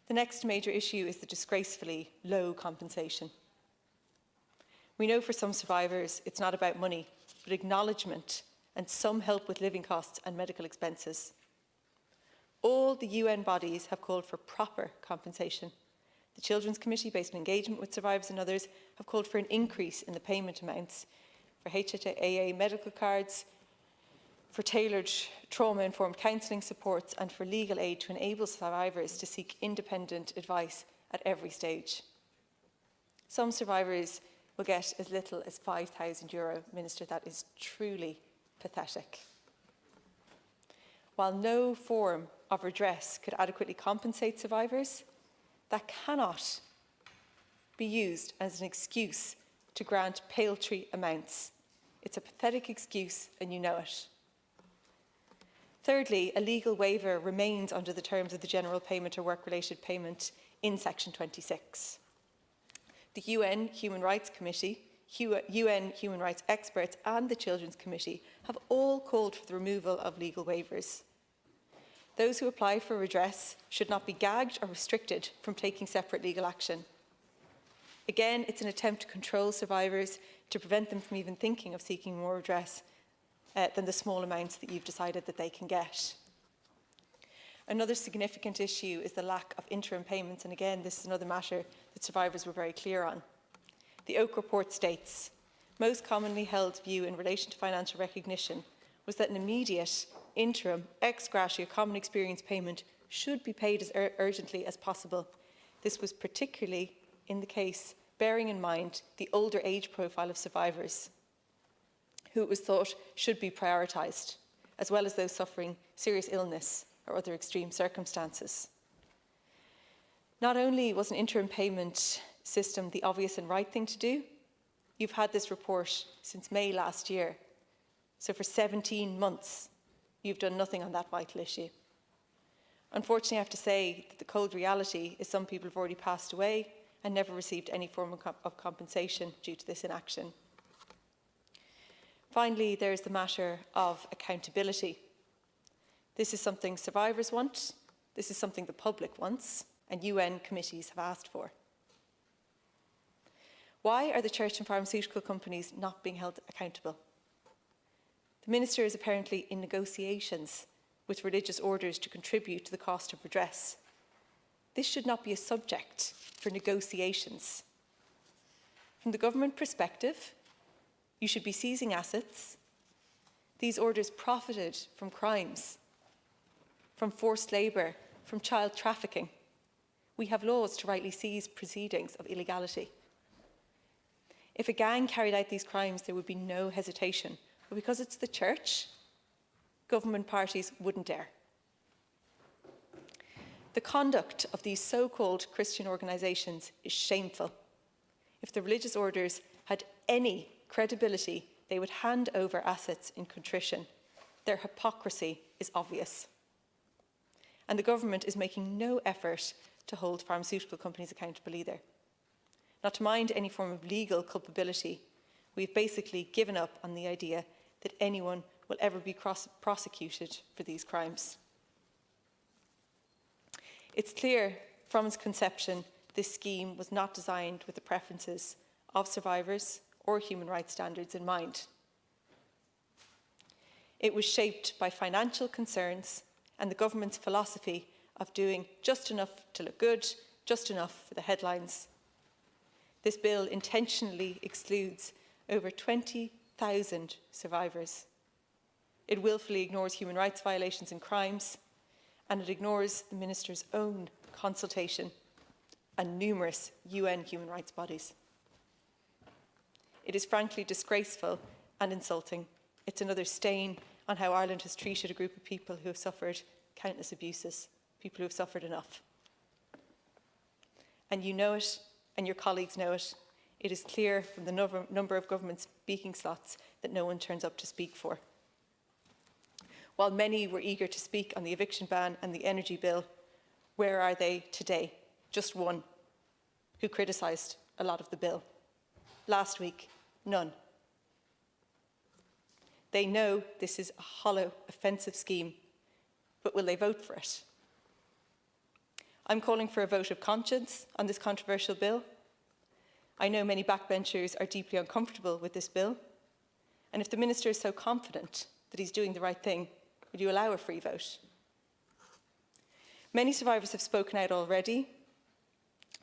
The next major issue is the disgracefully low compensation. We know for some survivors it's not about money, but acknowledgement and some help with living costs and medical expenses. All the UN bodies have called for proper compensation. The Children's Committee, based on engagement with survivors and others, have called for an increase in the payment amounts for HHAA medical cards, for tailored trauma-informed counselling supports and for legal aid to enable survivors to seek independent advice at every stage. Some survivors will get as little as €5,000. Minister, that is truly pathetic. While no form of redress could adequately compensate survivors, that cannot be used as an excuse to grant paltry amounts. It's a pathetic excuse and you know it. Thirdly, a legal waiver remains under the terms of the General Payment or Work-Related Payment in Section 26. The UN Human Rights Committee, UN human rights experts and the Children's Committee have all called for the removal of legal waivers. Those who apply for redress should not be gagged or restricted from taking separate legal action. Again, it's an attempt to control survivors to prevent them from even thinking of seeking more redress than the small amounts that you've decided that they can get. Another significant issue is the lack of interim payments, and again, this is another matter that survivors were very clear on. The Oak report states, most commonly held view in relation to financial recognition was that an immediate, interim, ex gratia common experience payment should be paid as urgently as possible. This was particularly in the case bearing in mind the older age profile of survivors, who it was thought should be prioritised, as well as those suffering serious illness or other extreme circumstances. Not only was an interim payment system the obvious and right thing to do, you've had this report since May last year. So for 17 months, you've done nothing on that vital issue. Unfortunately, I have to say that the cold reality is some people have already passed away and never received any form of compensation due to this inaction. Finally, there is the matter of accountability. This is something survivors want, this is something the public wants, and UN committees have asked for. Why are the church and pharmaceutical companies not being held accountable? The Minister is apparently in negotiations with religious orders to contribute to the cost of redress. This should not be a subject for negotiations. From the government perspective, you should be seizing assets. These orders profited from crimes, from forced labour, from child trafficking. We have laws to rightly seize proceedings of illegality. If a gang carried out these crimes, there would be no hesitation. But because it's the church, government parties wouldn't dare. The conduct of these so-called Christian organisations is shameful. If the religious orders had any credibility, they would hand over assets in contrition. Their hypocrisy is obvious. And the government is making no effort to hold pharmaceutical companies accountable either. Not to mind any form of legal culpability, we've basically given up on the idea that anyone will ever be prosecuted for these crimes. It's clear from its conception this scheme was not designed with the preferences of survivors or human rights standards in mind. It was shaped by financial concerns and the government's philosophy of doing just enough to look good, just enough for the headlines. This bill intentionally excludes over 20,000 survivors. It willfully ignores human rights violations and crimes, and it ignores the Minister's own consultation and numerous UN human rights bodies. It is frankly disgraceful and insulting. It's another stain on how Ireland has treated a group of people who have suffered countless abuses, people who have suffered enough. And you know it, and your colleagues know it. It is clear from the number of government speaking slots that no one turns up to speak for. While many were eager to speak on the eviction ban and the energy bill, where are they today? Just one, who criticised a lot of the bill. Last week, none. They know this is a hollow, offensive scheme, but will they vote for it? I'm calling for a vote of conscience on this controversial bill. I know many backbenchers are deeply uncomfortable with this bill. And if the Minister is so confident that he's doing the right thing, would you allow a free vote? Many survivors have spoken out already,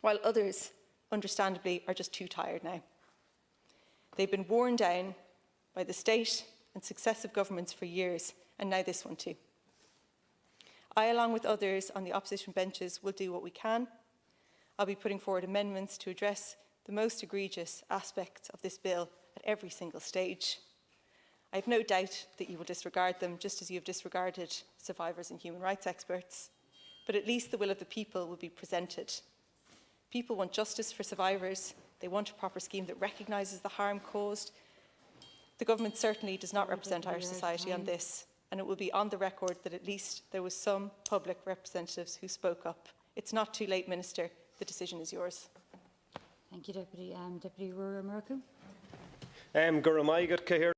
while others, understandably, are just too tired now. They've been worn down by the state and successive governments for years, and now this one too. I, along with others on the opposition benches, will do what we can. I'll be putting forward amendments to address the most egregious aspects of this bill at every single stage. I have no doubt that you will disregard them, just as you have disregarded survivors and human rights experts. But at least the will of the people will be presented. People want justice for survivors. They want a proper scheme that recognises the harm caused. The government certainly does not represent Irish society on this, and it will be on the record that at least there was some public representatives who spoke up. It's not too late, Minister. The decision is yours. Thank you, Deputy. Deputy Ruairi Murku. Guramaigad Cahir.